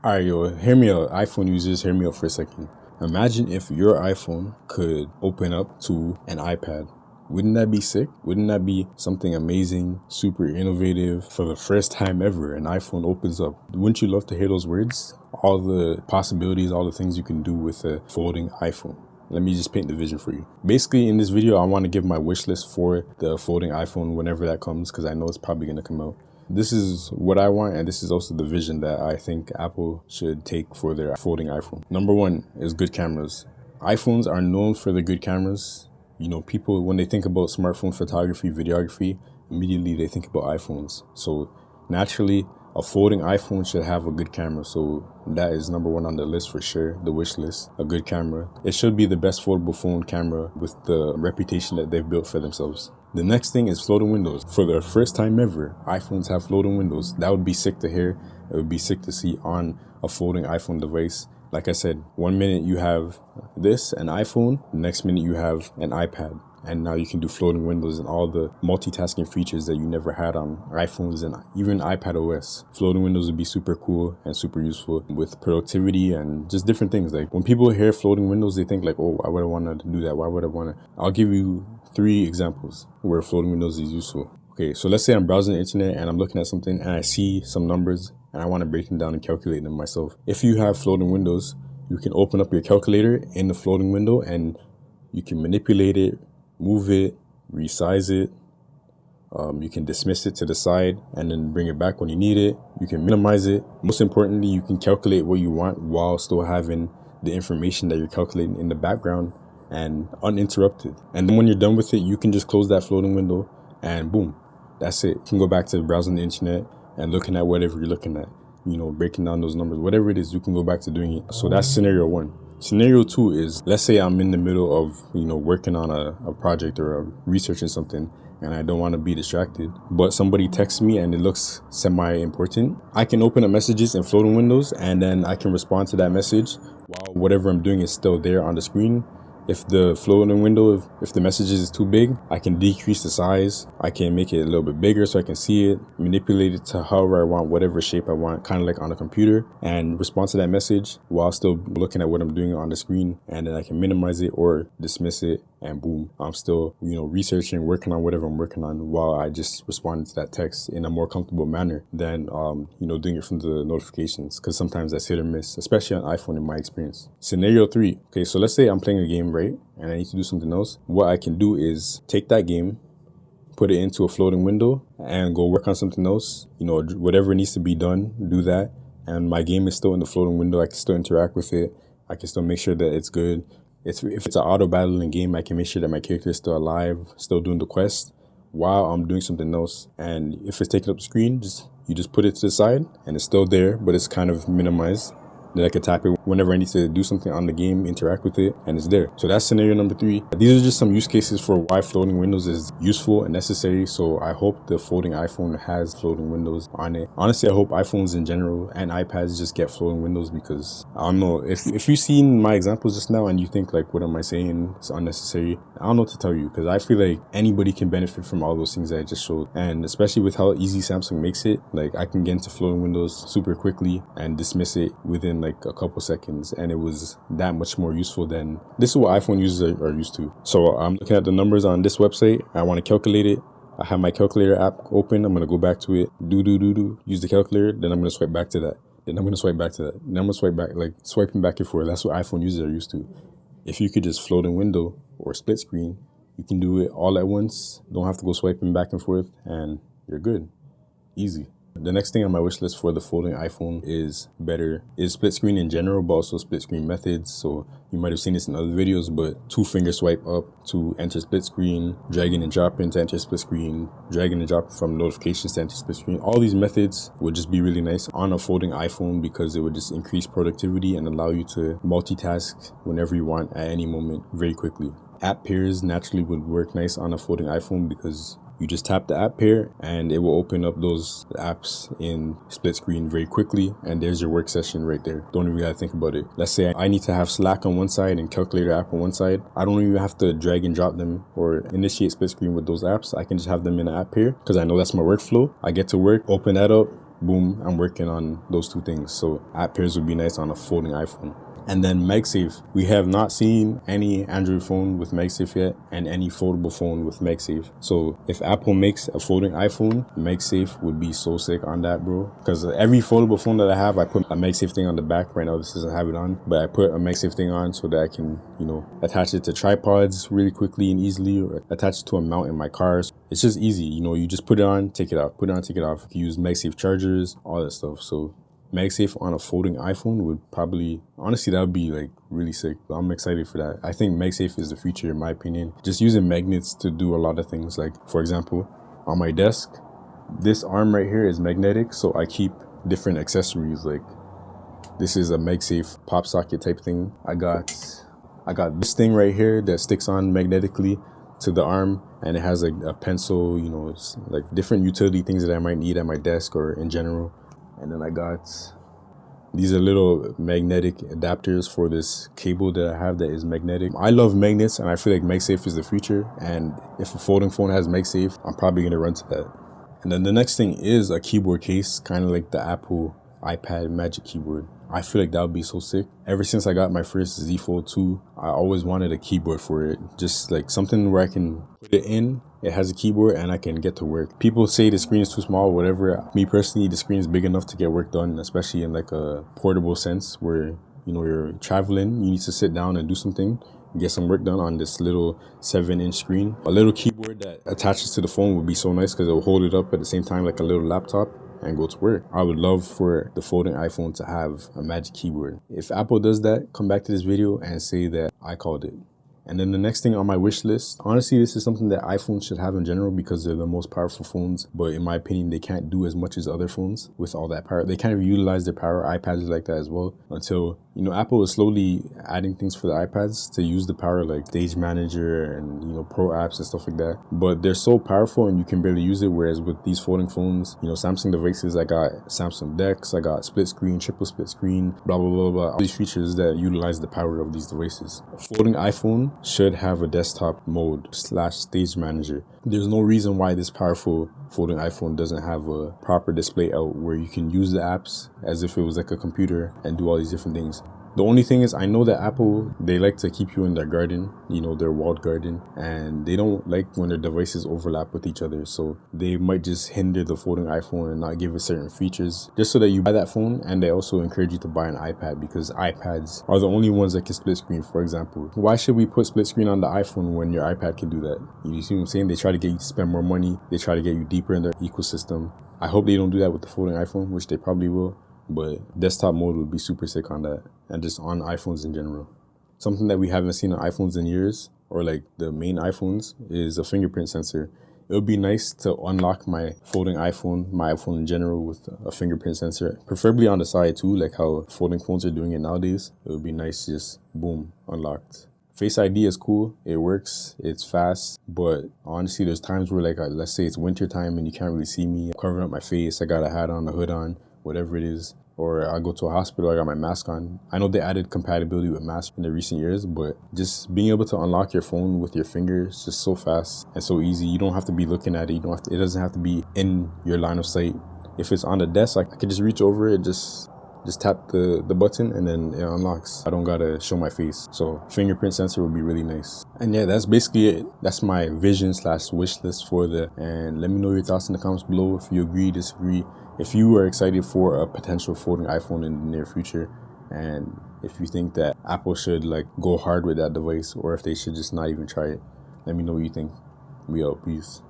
Alright, yo, hear me out. iPhone users, hear me out for a second. Imagine if your iPhone could open up to an iPad. Wouldn't that be sick? Wouldn't that be something amazing, super innovative? For the first time ever, an iPhone opens up. Wouldn't you love to hear those words? All the possibilities, all the things you can do with a folding iPhone. Let me just paint the vision for you. Basically, in this video, I want to give my wish list for the folding iPhone whenever that comes, because I know it's probably going to come out. This is what I want, and this is also the vision that I think Apple should take for their folding iPhone. Number one is good cameras. iPhones are known for the good cameras. You know, people, when they think about smartphone photography, videography, immediately they think about iPhones. So naturally, a folding iPhone should have a good camera. So that is number one on the list for sure, the wish list, a good camera. It should be the best foldable phone camera with the reputation that they've built for themselves. The next thing is floating windows. For the first time ever, iPhones have floating windows. That would be sick to hear. It would be sick to see on a folding iPhone device. Like I said, 1 minute you have this, an iPhone, the next minute you have an iPad. And now you can do floating windows and all the multitasking features that you never had on iPhones and even iPad OS. Floating windows would be super cool and super useful with productivity and just different things. Like when people hear floating windows, they think like, oh, why would I want to do that? Why would I want to? I'll give you 3 examples where floating windows is useful. Okay, so let's say I'm browsing the internet and I'm looking at something and I see some numbers and I want to break them down and calculate them myself. If you have floating windows, you can open up your calculator in the floating window and you can manipulate it, move it, resize it. You can dismiss it to the side and then bring it back when you need it. You can minimize it. Most importantly, you can calculate what you want while still having the information that you're calculating in the background and uninterrupted. And then when you're done with it, you can just close that floating window and boom, that's it. You can go back to browsing the internet and looking at whatever you're looking at, you know, breaking down those numbers, whatever it is, you can go back to doing it. So that's scenario 1. Scenario 2 is, let's say I'm in the middle of, you know, working on a project or researching something and I don't want to be distracted, but somebody texts me and it looks semi-important. I can open up messages in floating windows and then I can respond to that message while whatever I'm doing is still there on the screen. If the floating window, if the message is too big, I can decrease the size. I can make it a little bit bigger so I can see it, manipulate it to however I want, whatever shape I want, kind of like on a computer, and respond to that message while still looking at what I'm doing on the screen. And then I can minimize it or dismiss it, and boom, I'm still, you know, researching, working on whatever I'm working on while I just responded to that text in a more comfortable manner than, you know, doing it from the notifications, because sometimes that's hit or miss, especially on iPhone in my experience. Scenario 3. Okay, so let's say I'm playing a game, right? And I need to do something else. What I can do is take that game, put it into a floating window and go work on something else. You know, whatever needs to be done, do that. And my game is still in the floating window. I can still interact with it. I can still make sure that it's good. If it's an auto battling game, I can make sure that my character is still alive, still doing the quest while I'm doing something else. And if it's taking up the screen, you just put it to the side and it's still there, but it's kind of minimized. Then I can tap it whenever I need to do something on the game, interact with it, and it's there. So that's scenario number 3. These are just some use cases for why floating windows is useful and necessary. So I hope the folding iPhone has floating windows on it. Honestly, I hope iPhones in general and iPads just get floating windows, because I don't know, if you've seen my examples just now and you think like, what am I saying? It's unnecessary. I don't know what to tell you, because I feel like anybody can benefit from all those things that I just showed. And especially with how easy Samsung makes it, like I can get into floating windows super quickly and dismiss it within like a couple seconds, and it was that much more useful than this is what iPhone users are used to. So I'm looking at the numbers on this website. I want to calculate it. I have my calculator app open. I'm going to go back to it, use the calculator. Then I'm going to swipe back to that. Then I'm going to swipe back to that. Then I'm going to swipe back, like swiping back and forth. That's what iPhone users are used to. If you could just float in window or split screen, you can do it all at once. Don't have to go swiping back and forth, and you're good. Easy. The next thing on my wish list for the folding iPhone is split screen in general, but also split screen methods. So you might have seen this in other videos, but 2-finger swipe up to enter split screen, dragging and dropping to enter split screen, dragging and dropping from notifications to enter split screen. All these methods would just be really nice on a folding iPhone, because it would just increase productivity and allow you to multitask whenever you want at any moment very quickly. App pairs naturally would work nice on a folding iPhone, because you just tap the app pair and it will open up those apps in split screen very quickly, and there's your work session right there. Don't even gotta think about it. Let's say I need to have Slack on one side and calculator app on one side. I don't even have to drag and drop them or initiate split screen with those apps. I can just have them in an app pair, because I know that's my workflow. I get to work, open that up, boom, I'm working on those two things. So app pairs would be nice on a folding iPhone. And then MagSafe. We have not seen any Android phone with MagSafe yet and any foldable phone with MagSafe. So if Apple makes a folding iPhone, MagSafe would be so sick on that, bro. Because every foldable phone that I have, I put a MagSafe thing on the back. Right now, this doesn't have it on, but I put a MagSafe thing on so that I can, attach it to tripods really quickly and easily, or attach it to a mount in my car. It's just easy. You just put it on, take it off, put it on, take it off. You use MagSafe chargers, all that stuff. So MagSafe on a folding iPhone would probably, honestly, that would be like really sick. I'm excited for that. I think MagSafe is the future, in my opinion. Just using magnets to do a lot of things. Like, for example, on my desk, this arm right here is magnetic, so I keep different accessories. Like, this is a MagSafe pop socket type thing. I got this thing right here that sticks on magnetically to the arm, and it has like a pencil. It's like different utility things that I might need at my desk or in general. And then I got, these are little magnetic adapters for this cable that I have that is magnetic. I love magnets, and I feel like MagSafe is the future. And if a folding phone has MagSafe, I'm probably going to run to that. And then the next thing is a keyboard case, kind of like the Apple iPad Magic Keyboard. I feel like that would be so sick. Ever since I got my first Z Fold 2, I always wanted a keyboard for it. Just like something where I can put it in, it has a keyboard, and I can get to work. People say the screen is too small, whatever. Me personally, the screen is big enough to get work done, especially in like a portable sense where, you're traveling, you need to sit down and do something, get some work done on this little 7-inch screen. A little keyboard that attaches to the phone would be so nice because it will hold it up at the same time like a little laptop and go to work. I would love for the folding iPhone to have a Magic Keyboard. If Apple does that, come back to this video and say that I called it. And then the next thing on my wish list, honestly, this is something that iPhones should have in general because they're the most powerful phones. But in my opinion, they can't do as much as other phones with all that power. They kind of utilize their power. iPads are like that as well. Until, Apple is slowly adding things for the iPads to use the power, like Stage Manager and, Pro apps and stuff like that. But they're so powerful and you can barely use it. Whereas with these folding phones, Samsung devices, I got Samsung DeX, I got split screen, triple split screen, blah, blah, blah, blah. All these features that utilize the power of these devices. A folding iPhone should have a desktop mode / stage manager. There's no reason why this powerful folding iPhone doesn't have a proper display out where you can use the apps as if it was like a computer and do all these different things. The only thing is, I know that Apple, they like to keep you in their garden, their walled garden, and they don't like when their devices overlap with each other. So they might just hinder the folding iPhone and not give it certain features just so that you buy that phone. And they also encourage you to buy an iPad because iPads are the only ones that can split screen, for example. Why should we put split screen on the iPhone when your iPad can do that? You see what I'm saying? They try to get you to spend more money. They try to get you deeper in their ecosystem. I hope they don't do that with the folding iPhone, which they probably will. But desktop mode would be super sick on that, and just on iPhones in general. Something that we haven't seen on iPhones in years, or like the main iPhones, is a fingerprint sensor. It would be nice to unlock my folding iPhone, my iPhone in general, with a fingerprint sensor, preferably on the side too, like how folding phones are doing it nowadays. It would be nice, just boom, unlocked. Face ID is cool, it works, it's fast, but honestly there's times where like, let's say it's winter time and you can't really see me, I'm covering up my face, I got a hat on, a hood on, whatever it is, or I go to a hospital, I got my mask on. I know they added compatibility with masks in the recent years, but just being able to unlock your phone with your finger is just so fast and so easy. You don't have to be looking at it. It doesn't have to be in your line of sight. If it's on the desk, I could just reach over it, just tap the button and then it unlocks. I don't gotta show my face. So fingerprint sensor would be really nice. And yeah, that's basically it. That's my vision / wish list for and let me know your thoughts in the comments below if you agree, disagree, if you are excited for a potential folding iPhone in the near future, and if you think that Apple should like go hard with that device or if they should just not even try it. Let me know what you think. We out. Peace.